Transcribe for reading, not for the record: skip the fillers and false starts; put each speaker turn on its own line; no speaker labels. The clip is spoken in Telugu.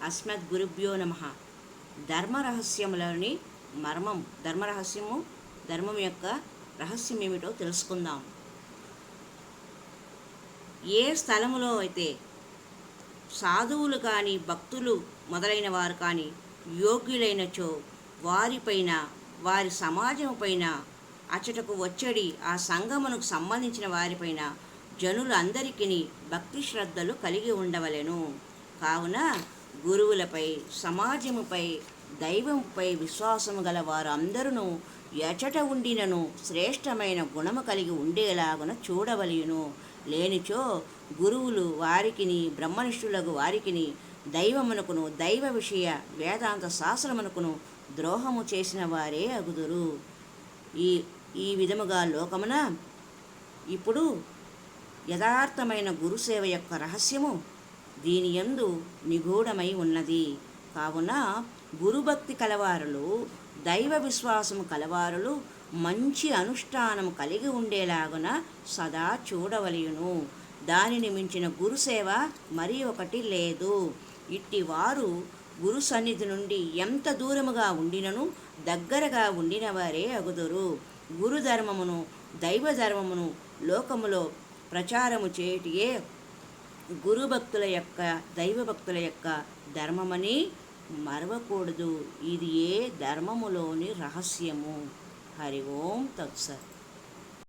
అస్మద్ గురుభ్యో నమః. ధర్మరహస్యములోని మర్మం, ధర్మం యొక్క రహస్యం ఏమిటో తెలుసుకుందాం. ఏ స్థలములో అయితే సాధువులు కానీ, భక్తులు మొదలైన వారు కానీ యోగ్యులైనచో వారిపైన, వారి సమాజం పైన, అచటకు వచ్చడి ఆ సంగమునకు సంబంధించిన వారిపైన జనులందరికీ భక్తి శ్రద్ధలు కలిగి ఉండవలెను. కావున గురువులపై, సమాజముపై, దైవంపై విశ్వాసము గల వారు అందరూ ఎచట ఉండినను శ్రేష్టమైన గుణము కలిగి ఉండేలాగున చూడవలయును. లేనిచో గురువులు వారికిని, బ్రహ్మనిష్ఠులకు వారికిని, దైవమునకును, దైవ విషయ వేదాంత శాస్త్రమునకును ద్రోహము చేసిన వారే అగుదురు. ఈ విధముగా లోకమున ఇప్పుడు యథార్థమైన గురుసేవ యొక్క రహస్యము దీని యందు నిగూఢమై ఉన్నది. కావున గురుభక్తి కలవారులు, దైవ విశ్వాసము కలవారులు మంచి అనుష్ఠానము కలిగి ఉండేలాగున సదా చూడవలయును. దానిని మించిన గురుసేవ మరి ఒకటి లేదు. ఇట్టి వారు గురు సన్నిధి నుండి ఎంత దూరముగా ఉండినను దగ్గరగా ఉండిన వారే అగుదురు. గురుధర్మమును, దైవధర్మమును లోకములో ప్రచారము చేయుటయే గురుభక్తుల యొక్క, దైవభక్తుల యొక్క ధర్మమని మరవకూడదు. ఇది ఏ ధర్మములోని రహస్యము. హరి ఓం తత్సత్.